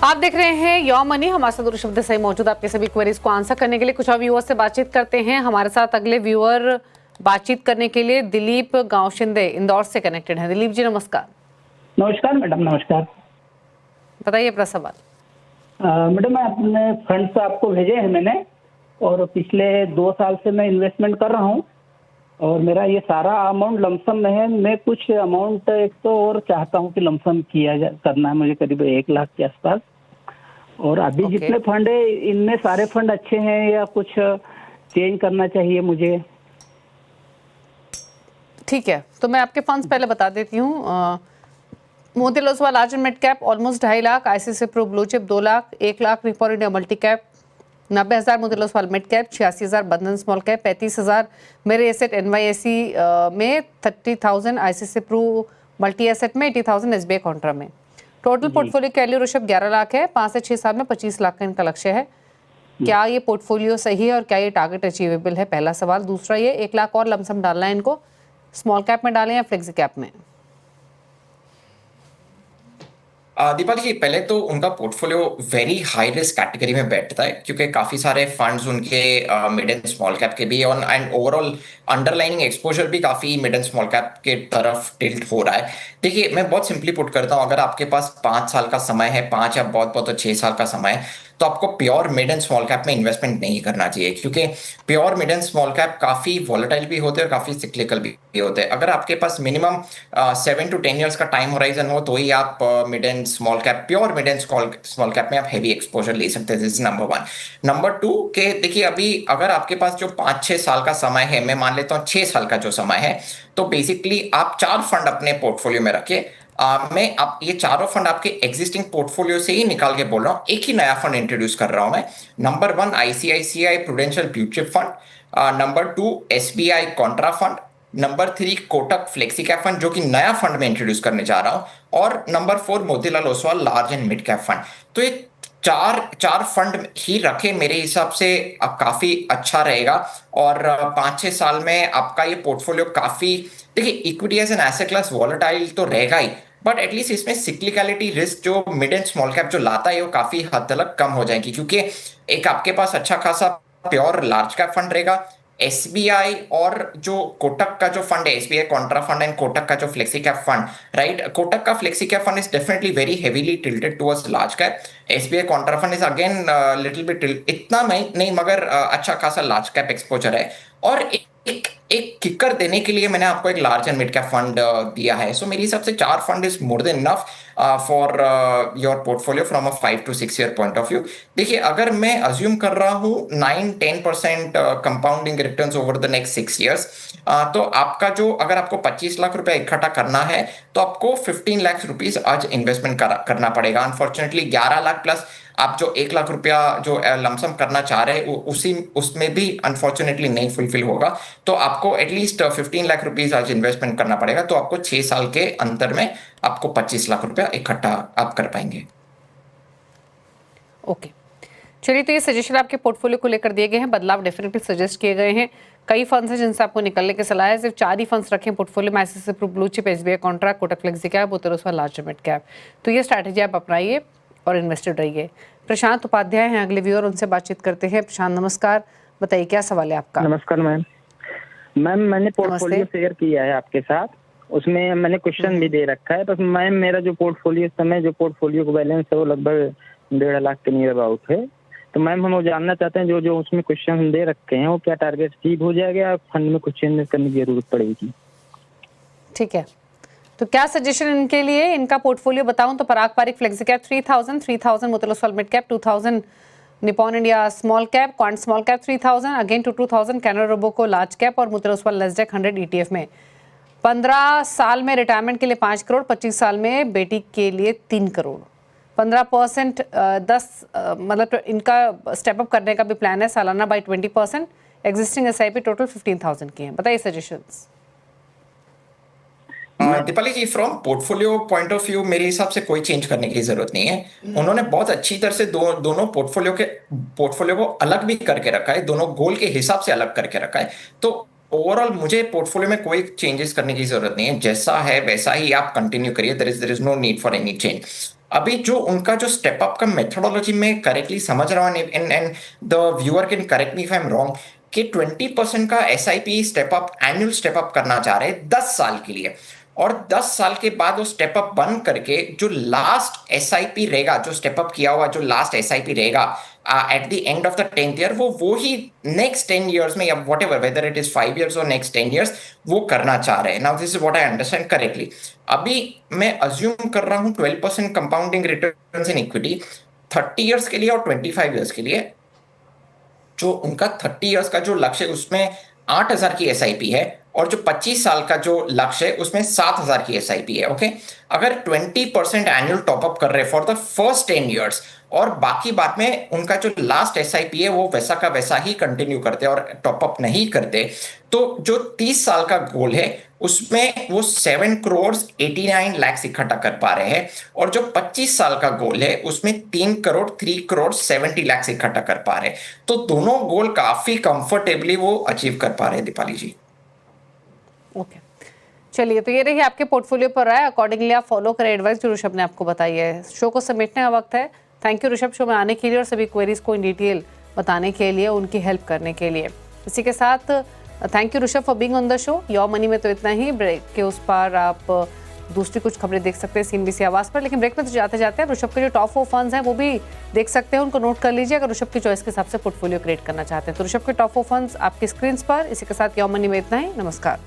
आप देख रहे हैं योर मनी। हमारे साथ ऋषभ देसाई मौजूद आपके सभी क्वेरीज को आंसर करने के लिए। कुछ और व्यूअर्स से बातचीत करते हैं। हमारे साथ अगले व्यूअर बातचीत करने के लिए दिलीप गांव शिंदे इंदौर से कनेक्टेड हैं। दिलीप जी नमस्कार। नमस्कार मैडम, नमस्कार। बताइए अपना सवाल। मैडम, मैं अपने फंड्स आपको भेजे हैं मैंने, और पिछले 2 साल से मैं इन्वेस्टमेंट कर रहा हूँ और मेरा ये सारा अमाउंट लमसम में है। मैं कुछ अमाउंट एक तो और चाहता हूँ कि लमसम करना है मुझे, करीब 1 लाख के आसपास। और अभी जितने फंड है इनमें सारे फंड अच्छे हैं या कुछ चेंज करना चाहिए मुझे? ठीक है, तो मैं आपके फंड्स पहले बता देती हूँ। Motilal Oswal large and mid cap almost 2.5 lakh, ICICI Pru blue chip 2 lakh, 1 lakh रिपो India multi cap, 90,000 Motilal Oswal mid cap, 86,000 Bandhan small cap, 35,000 मेरे एसेट एनवाईएसई में, 30,000 आईसीआईसीआई प्रू मल्टी एसेट में, 80,000 एसबीआई कॉन्ट्रा में। टोटल पोर्टफोलियो की वैल्यू ऋषभ 11 लाख है। 5 से 6 साल में 25 लाख का इनका लक्ष्य है। क्या ये पोर्टफोलियो सही है और क्या ये टारगेट अचीवेबल है, पहला सवाल। दूसरा, ये 1 लाख और लमसम डालना है इनको, स्मॉल कैप में डालें या फ्लेक्सी कैप में? दीपाली जी, पहले तो उनका portfolio very high risk category में बैठता है क्योंकि काफी सारे फंड्स उनके मिड एंड स्मॉल कैप के भी और एंड ओवरऑल अंडरलाइनिंग एक्सपोजर भी काफी मिड एंड स्मॉल कैप के तरफ टिल्ट हो रहा है। देखिए, मैं बहुत सिंपली पुट करता हूं, अगर आपके पास 5 साल का समय है, 5 या बहुत बहुत 6 साल का समय है, तो आपको pure mid and small cap में इन्वेस्टमेंट नहीं करना चाहिए क्योंकि pure mid and small cap काफी वॉलेटाइल भी होते हैं और काफी सिक्लिकल भी होते हैं। अगर आपके पास मिनिमम 7 to 10 ईयर्स का टाइम होराइजन हो तो ही आप mid and small cap, pure mid and small cap में आप हैवी एक्सपोजर ले सकते हैं। This is number 1। नंबर 2 के देखिए, अभी अगर आपके पास जो 5-6 साल का समय है, मैं मान लेता हूँ 6 साल का जो समय है, तो बेसिकली आप 4 फंड अपने पोर्टफोलियो में रखिए। मैं आप ये चारों फंड आपके एग्जिस्टिंग पोर्टफोलियो से ही निकाल के बोल रहा हूं, एक ही नया फंड इंट्रोड्यूस कर रहा हूं मैं। Number 1 ICICI prudential blue chip fund, number 2 SBI contra fund, number 3 Kotak flexi cap fund जो कि नया फंड में इंट्रोड्यूस करने जा रहा हूं, और number 4 Motilal Oswal large and mid cap fund. तो ये चार फंड ही रखे, मेरे हिसाब से अब काफी अच्छा रहेगा। और 5-6 साल में आपका ये पोर्टफोलियो काफी, देखिए equity as an asset class volatile तो रहेगा ही, बट एटलीस्ट इसमें सिक्लिकलिटी रिस्क जो मिड एंड स्मॉल कैप जो लाता है वो काफी हद तक कम हो जाएगी क्योंकि एक आपके पास अच्छा खासा प्योर लार्ज कैप फंड रहेगा। एसबीआई और जो कोटक का जो फंड है, SBI contra fund and Kotak का जो flexi cap fund, right, Kotak का flexi cap fund is definitely very heavily tilted towards large cap. SBI contra fund is again little bit, इतना नहीं मगर अच्छा खासा लार्ज कैप एक्सपोजर है। और एक किकर देने के लिए मैंने आपको एक large and mid cap fund दिया है। सो मेरे हिसाब से 4 fund is more than enough for your portfolio from a 5 to 6 year point of view. देखिए, अगर मैं अज्यूम कर रहा हूँ 9-10% compounding returns over the next 6 years, तो आपका जो, अगर आपको 25 लाख रुपया इकट्ठा करना है तो आपको 15 लाख रुपीज आज इन्वेस्टमेंट करना पड़ेगा। अनफॉर्चुनेटली 11 लाख प्लस आप जो 1 लाख रुपया जो लमसम करना चाह रहे हैं उसमें भी अनफॉर्चुनेटली नहीं फुलफिल होगा। तो आपको एटलीस्ट 15 लाख रुपीज आज इन्वेस्टमेंट करना पड़ेगा, तो आपको 6 साल के अंतर में आपको 25 लाख रुपया इकट्ठा आप कर पाएंगे। ओके, चलिए, तो ये सजेशन आपके पोर्टफोलियो को लेकर दिए गए हैं। बदलाव डेफिनेटली सजेस्ट किए गए हैं। कई फंड्स हैं जिनसे आपको निकलने की सलाह है। सिर्फ 4 ही फंड्स रखें पोर्टफोलियो में, ICICI Pru blue chip, SBI contra, Kotak flexi cap, Motilal Oswal large mid cap. तो ये स्ट्रैटेजी आप अपनाइए और इन्वेस्टेड रहिए। प्रशांत उपाध्याय हैं अगले व्यूअर, उनसे बातचीत करते हैं। प्रशांत नमस्कार, बताइए क्या सवाल है आपका। नमस्कार मैम, मैंने पोर्टफोलियो शेयर किया है आपके साथ, उसमें मैंने क्वेश्चन भी दे रखा है। बस मैम, मेरा जो पोर्टफोलियो समय जो पोर्टफोलियो को बैलेंस है वो लगभग 1.5 लाख के नियर अबाउट है। तो मैम, हम वो जानना चाहते हैं जो उसमें क्वेश्चन हम दे रखे हैं वो क्या टारगेट अचीव हो जाएगा या फंड में कुछ चेंज करने की जरूरत पड़ेगी? ठीक है, तो क्या सजेशन इनके लिए, इनका पोर्टफोलियो बताऊं तो Parag Parikh flexi cap 3,000 Motilal Oswal mid cap 2,000, Nippon India small cap, quant small cap 3,000, again to 2,000 Canara Robeco large cap और मोतीलाल ओसवाल नैस्डैक 100 ईटीएफ में। 15 साल में रिटायरमेंट के लिए 5 करोड़, 25 साल में बेटी के लिए 3 करोड़, 15% 10 मतलब इनका स्टेप अप करने का भी प्लान है सालाना बाई 20%। एग्जिस्टिंग एसआईपी टोटल 15,000 की है। बताइए suggestions. Deepali ji, from portfolio point of view मेरे हिसाब से कोई चेंज करने की जरूरत नहीं है। उन्होंने बहुत अच्छी तरह से दोनों पोर्टफोलियो को अलग भी करके रखा है, दोनों गोल के हिसाब से अलग करके रखा है। तो ओवरऑल मुझे पोर्टफोलियो में कोई चेंजेस करने की जरूरत नहीं है, जैसा है वैसा ही आप कंटिन्यू करिए। There is no need for any change. अभी जो उनका जो स्टेप अप का मेथोडोलॉजी में करेक्टली समझ रहा हूँ, and the viewer can correct me if I am wrong, कि 20% का SIP step up, annual step up करना चाह रहे हैं 10 साल के लिए, और 10 साल के बाद वो स्टेप अप बंद करके जो लास्ट एसआईपी रहेगा, जो स्टेप अप किया हुआ जो लास्ट एसआईपी रहेगा at the end of the 10th year, वो ही नेक्स्ट 10 इयर्स में या what ever, whether it is 5 years और नेक्स्ट 10 इयर्स, वो करना चाह रहे हैं। Now this is what I understand correctly. अभी मैं अज्यूम कर रहा हूँ 12% compounding returns in equity 30 years के लिए और 25 इयर्स के लिए। जो उनका 30 इयर्स का जो लक्ष्य है उसमें 8,000 की एसआईपी है, और जो 25 साल का जो लक्ष्य है उसमें 7,000 की एसआईपी है। ओके, अगर 20% एनुअल टॉपअप कर रहे हैं फॉर द फर्स्ट 10 इयर्स, और बाकी बाद में उनका जो लास्ट एसआईपी है वो वैसा का वैसा ही कंटिन्यू करते और टॉपअप नहीं करते, तो जो 30 साल का गोल है उसमें वो 7 करोड़ 89 लाख इकट्ठा कर पा रहे हैं, और जो 25 साल का गोल है उसमें 3 करोड़ 70 लाख इकट्ठा कर पा रहे हैं। तो दोनों गोल काफी कंफर्टेबली वो अचीव कर पा रहे हैं दीपाली जी। ओके, चलिए, तो ये रही आपके पोर्टफोलियो पर राय। अकॉर्डिंगली आप फॉलो करें एडवाइस जो ऋषभ ने आपको बताई है। शो को समेटने का वक्त है। थैंक यू ऋषभ शो में आने के लिए और सभी क्वेरीज को इन डिटेल बताने के लिए, उनकी हेल्प करने के लिए। इसी के साथ thank you Rishabh for being on the show. Your money में तो इतना ही। ब्रेक के उस पार आप दूसरी कुछ खबरें देख सकते हैं CNBC आवाज पर, लेकिन ब्रेक में तो जाते जाते हैं ऋषभ के जो टॉप 4 फंड्स हैं वो भी देख सकते हैं, उनको नोट कर लीजिए अगर ऋषभ की चॉइस के हिसाब से पोर्टफोलियो क्रिएट करना चाहते हैं। तो ऋषभ के टॉप 4 फंड्स आपकी स्क्रीन पर। इसी के साथ योर मनी में इतना ही। नमस्कार।